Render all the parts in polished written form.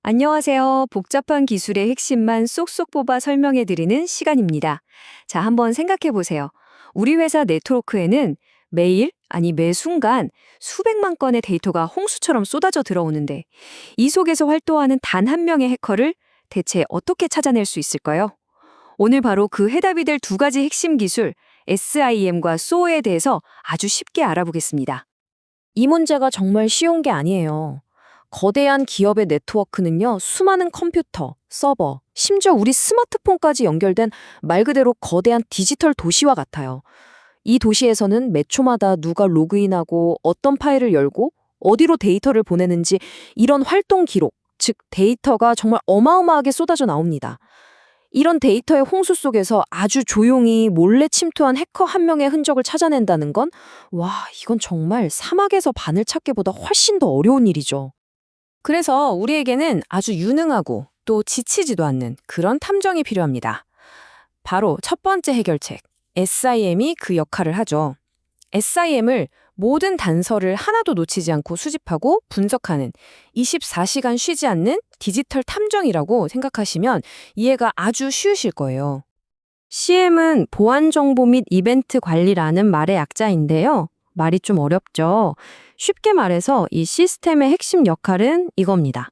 안녕하세요. 복잡한 기술의 핵심만 쏙쏙 뽑아 설명해드리는 시간입니다. 자, 한번 생각해보세요. 우리 회사 네트워크에는 매일, 아니 매 순간 수백만 건의 데이터가 홍수처럼 쏟아져 들어오는데 이 속에서 활동하는 단 한 명의 해커를 대체 어떻게 찾아낼 수 있을까요? 오늘 바로 그 해답이 될 두 가지 핵심 기술, SIM과 SOA에 대해서 아주 쉽게 알아보겠습니다. 이 문제가 정말 쉬운 게 아니에요. 거대한 기업의 네트워크는요, 수많은 컴퓨터, 서버, 심지어 우리 스마트폰까지 연결된 말 그대로 거대한 디지털 도시와 같아요. 이 도시에서는 매 초마다 누가 로그인하고 어떤 파일을 열고 어디로 데이터를 보내는지 이런 활동 기록, 즉 데이터가 정말 어마어마하게 쏟아져 나옵니다. 이런 데이터의 홍수 속에서 아주 조용히 몰래 침투한 해커 한 명의 흔적을 찾아낸다는 건, 이건 정말 사막에서 바늘 찾기보다 훨씬 더 어려운 일이죠. 그래서 우리에게는 아주 유능하고 또 지치지도 않는 그런 탐정이 필요합니다. 바로 첫 번째 해결책, SIM이 그 역할을 하죠. SIM을 모든 단서를 하나도 놓치지 않고 수집하고 분석하는 24시간 쉬지 않는 디지털 탐정이라고 생각하시면 이해가 아주 쉬우실 거예요. CM은 보안 정보 및 이벤트 관리라는 말의 약자인데요. 말이 좀 어렵죠. 쉽게 말해서 이 시스템의 핵심 역할은 이겁니다.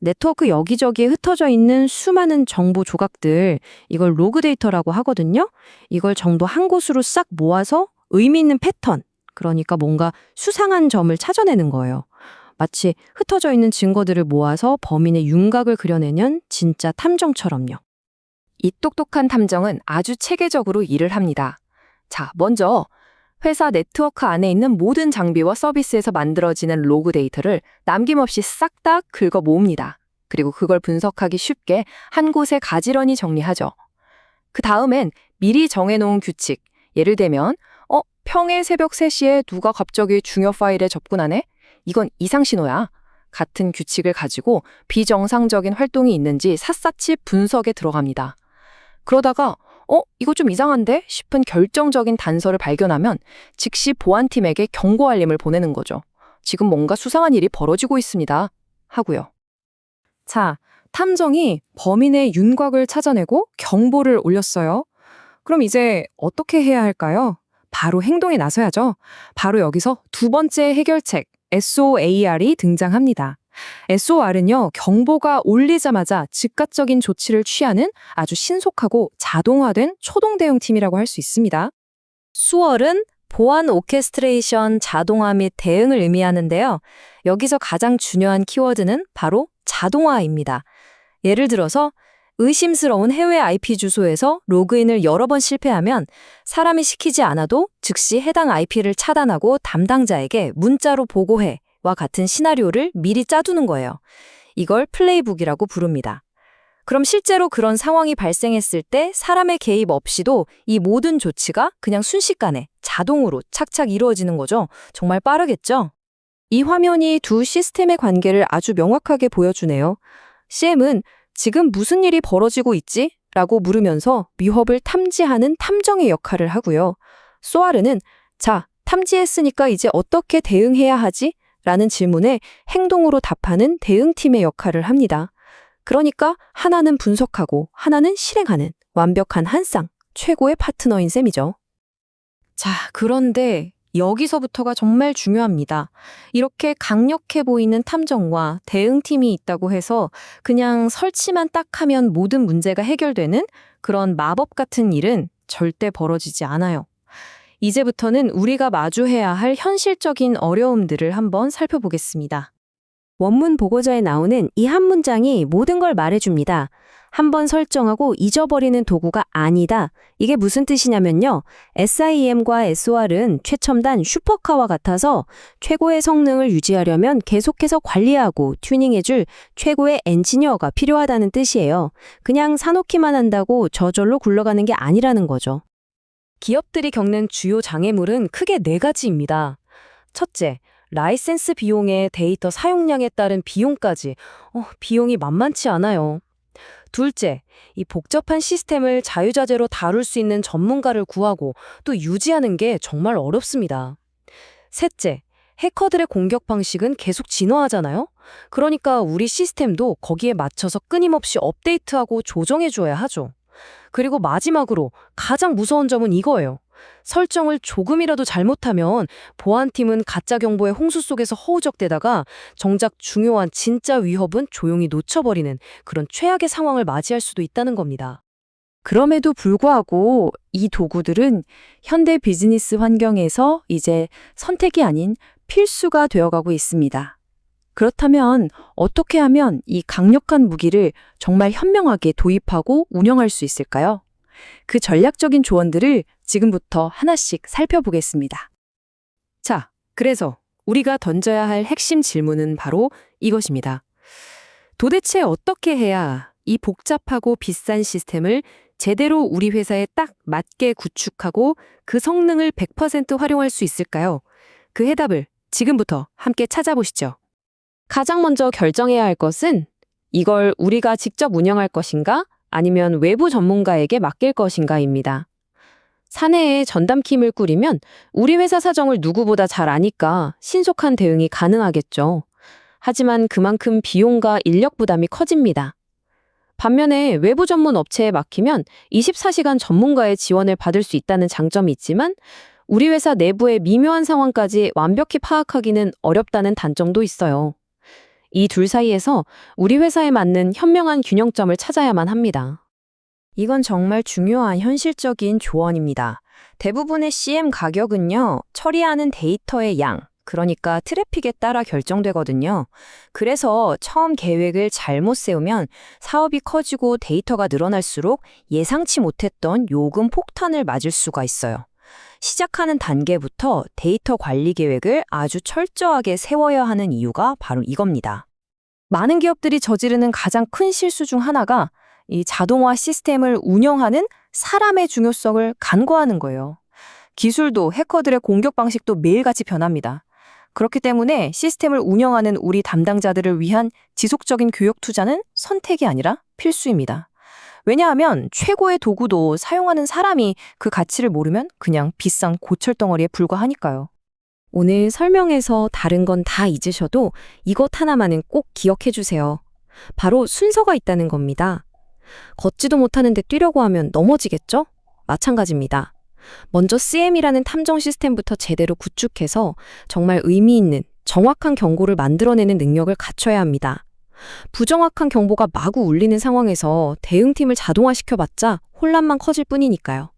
네트워크 여기저기에 흩어져 있는 수많은 정보 조각들, 이걸 로그 데이터라고 하거든요. 이걸 정도 한 곳으로 싹 모아서 의미 있는 패턴, 그러니까 뭔가 수상한 점을 찾아내는 거예요. 마치 흩어져 있는 증거들을 모아서 범인의 윤곽을 그려내는 진짜 탐정처럼요. 이 똑똑한 탐정은 아주 체계적으로 일을 합니다. 자, 먼저 회사 네트워크 안에 있는 모든 장비와 서비스에서 만들어지는 로그 데이터를 남김없이 싹 다 긁어 모읍니다. 그리고 그걸 분석하기 쉽게 한 곳에 가지런히 정리하죠. 그 다음엔 미리 정해놓은 규칙, 예를 들면 평일 새벽 3시에 누가 갑자기 중요 파일에 접근하네? 이건 이상신호야. 같은 규칙을 가지고 비정상적인 활동이 있는지 샅샅이 분석에 들어갑니다. 그러다가 이거 좀 이상한데? 싶은 결정적인 단서를 발견하면 즉시 보안팀에게 경고 알림을 보내는 거죠. 지금 뭔가 수상한 일이 벌어지고 있습니다. 하고요. 자, 탐정이 범인의 윤곽을 찾아내고 경보를 올렸어요. 그럼 이제 어떻게 해야 할까요? 바로 행동에 나서야죠. 바로 여기서 두 번째 해결책, SOAR이 등장합니다. SOR은요, 경보가 울리자마자 즉각적인 조치를 취하는 아주 신속하고 자동화된 초동 대응팀이라고 할 수 있습니다. SOR은 보안 오케스트레이션, 자동화 및 대응을 의미하는데요. 여기서 가장 중요한 키워드는 바로 자동화입니다. 예를 들어서 의심스러운 해외 IP 주소에서 로그인을 여러 번 실패하면 사람이 시키지 않아도 즉시 해당 IP를 차단하고 담당자에게 문자로 보고해 와 같은 시나리오를 미리 짜두는 거예요. 이걸 플레이북이라고 부릅니다. 그럼 실제로 그런 상황이 발생했을 때 사람의 개입 없이도 이 모든 조치가 그냥 순식간에 자동으로 착착 이루어지는 거죠. 정말 빠르겠죠? 이 화면이 두 시스템의 관계를 아주 명확하게 보여주네요. CM은 지금 무슨 일이 벌어지고 있지? 라고 물으면서 위협을 탐지하는 탐정의 역할을 하고요. SOAR는 자, 탐지했으니까 이제 어떻게 대응해야 하지? 라는 질문에 행동으로 답하는 대응팀의 역할을 합니다. 그러니까 하나는 분석하고 하나는 실행하는 완벽한 한 쌍, 최고의 파트너인 셈이죠. 자, 그런데 여기서부터가 정말 중요합니다. 이렇게 강력해 보이는 탐정과 대응팀이 있다고 해서 그냥 설치만 딱 하면 모든 문제가 해결되는 그런 마법 같은 일은 절대 벌어지지 않아요. 이제부터는 우리가 마주해야 할 현실적인 어려움들을 한번 살펴보겠습니다. 원문 보고서에 나오는 이 한 문장이 모든 걸 말해줍니다. 한번 설정하고 잊어버리는 도구가 아니다. 이게 무슨 뜻이냐면요. SIM과 SOR은 최첨단 슈퍼카와 같아서 최고의 성능을 유지하려면 계속해서 관리하고 튜닝해줄 최고의 엔지니어가 필요하다는 뜻이에요. 그냥 사놓기만 한다고 저절로 굴러가는 게 아니라는 거죠. 기업들이 겪는 주요 장애물은 크게 4가지입니다. 첫째, 라이센스 비용에 데이터 사용량에 따른 비용까지. 비용이 만만치 않아요. 둘째, 이 복잡한 시스템을 자유자재로 다룰 수 있는 전문가를 구하고 또 유지하는 게 정말 어렵습니다. 셋째, 해커들의 공격 방식은 계속 진화하잖아요? 그러니까 우리 시스템도 거기에 맞춰서 끊임없이 업데이트하고 조정해줘야 하죠. 그리고 마지막으로 가장 무서운 점은 이거예요. 설정을 조금이라도 잘못하면 보안팀은 가짜 경보의 홍수 속에서 허우적대다가 정작 중요한 진짜 위협은 조용히 놓쳐버리는 그런 최악의 상황을 맞이할 수도 있다는 겁니다. 그럼에도 불구하고 이 도구들은 현대 비즈니스 환경에서 이제 선택이 아닌 필수가 되어가고 있습니다. 그렇다면 어떻게 하면 이 강력한 무기를 정말 현명하게 도입하고 운영할 수 있을까요? 그 전략적인 조언들을 지금부터 하나씩 살펴보겠습니다. 자, 그래서 우리가 던져야 할 핵심 질문은 바로 이것입니다. 도대체 어떻게 해야 이 복잡하고 비싼 시스템을 제대로 우리 회사에 딱 맞게 구축하고 그 성능을 100% 활용할 수 있을까요? 그 해답을 지금부터 함께 찾아보시죠. 가장 먼저 결정해야 할 것은 이걸 우리가 직접 운영할 것인가 아니면 외부 전문가에게 맡길 것인가입니다. 사내에 전담팀을 꾸리면 우리 회사 사정을 누구보다 잘 아니까 신속한 대응이 가능하겠죠. 하지만 그만큼 비용과 인력 부담이 커집니다. 반면에 외부 전문 업체에 맡기면 24시간 전문가의 지원을 받을 수 있다는 장점이 있지만 우리 회사 내부의 미묘한 상황까지 완벽히 파악하기는 어렵다는 단점도 있어요. 이 둘 사이에서 우리 회사에 맞는 현명한 균형점을 찾아야만 합니다. 이건 정말 중요한 현실적인 조언입니다. 대부분의 CM 가격은요, 처리하는 데이터의 양, 그러니까 트래픽에 따라 결정되거든요. 그래서 처음 계획을 잘못 세우면 사업이 커지고 데이터가 늘어날수록 예상치 못했던 요금 폭탄을 맞을 수가 있어요. 시작하는 단계부터 데이터 관리 계획을 아주 철저하게 세워야 하는 이유가 바로 이겁니다. 많은 기업들이 저지르는 가장 큰 실수 중 하나가 이 자동화 시스템을 운영하는 사람의 중요성을 간과하는 거예요. 기술도 해커들의 공격 방식도 매일같이 변합니다. 그렇기 때문에 시스템을 운영하는 우리 담당자들을 위한 지속적인 교육 투자는 선택이 아니라 필수입니다. 왜냐하면 최고의 도구도 사용하는 사람이 그 가치를 모르면 그냥 비싼 고철덩어리에 불과하니까요. 오늘 설명에서 다른 건 다 잊으셔도 이것 하나만은 꼭 기억해 주세요. 바로 순서가 있다는 겁니다. 걷지도 못하는데 뛰려고 하면 넘어지겠죠? 마찬가지입니다. 먼저 CM이라는 탐정 시스템부터 제대로 구축해서 정말 의미 있는 정확한 경고를 만들어내는 능력을 갖춰야 합니다. 부정확한 경보가 마구 울리는 상황에서 대응팀을 자동화시켜봤자 혼란만 커질 뿐이니까요.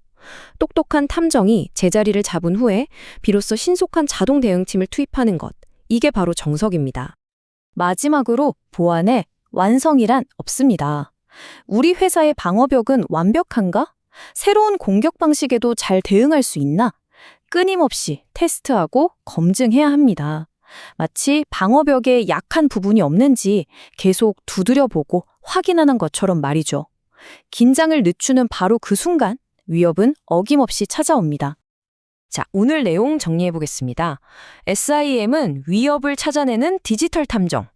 똑똑한 탐정이 제자리를 잡은 후에 비로소 신속한 자동 대응팀을 투입하는 것, 이게 바로 정석입니다. 마지막으로 보안의 완성이란 없습니다. 우리 회사의 방어벽은 완벽한가? 새로운 공격 방식에도 잘 대응할 수 있나? 끊임없이 테스트하고 검증해야 합니다. 마치 방어벽에 약한 부분이 없는지 계속 두드려보고 확인하는 것처럼 말이죠. 긴장을 늦추는 바로 그 순간 위협은 어김없이 찾아옵니다. 자, 오늘 내용 정리해보겠습니다. SIM은 위협을 찾아내는 디지털 탐정,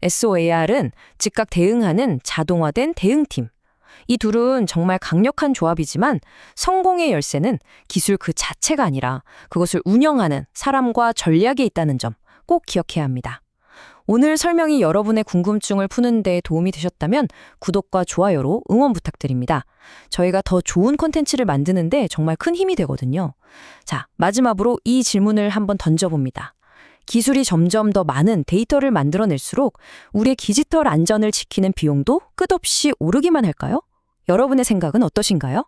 SOAR은 즉각 대응하는 자동화된 대응팀. 이 둘은 정말 강력한 조합이지만 성공의 열쇠는 기술 그 자체가 아니라 그것을 운영하는 사람과 전략에 있다는 점 꼭 기억해야 합니다. 오늘 설명이 여러분의 궁금증을 푸는 데 도움이 되셨다면 구독과 좋아요로 응원 부탁드립니다. 저희가 더 좋은 콘텐츠를 만드는데 정말 큰 힘이 되거든요. 자, 마지막으로 이 질문을 한번 던져봅니다. 기술이 점점 더 많은 데이터를 만들어낼수록 우리의 디지털 안전을 지키는 비용도 끝없이 오르기만 할까요? 여러분의 생각은 어떠신가요?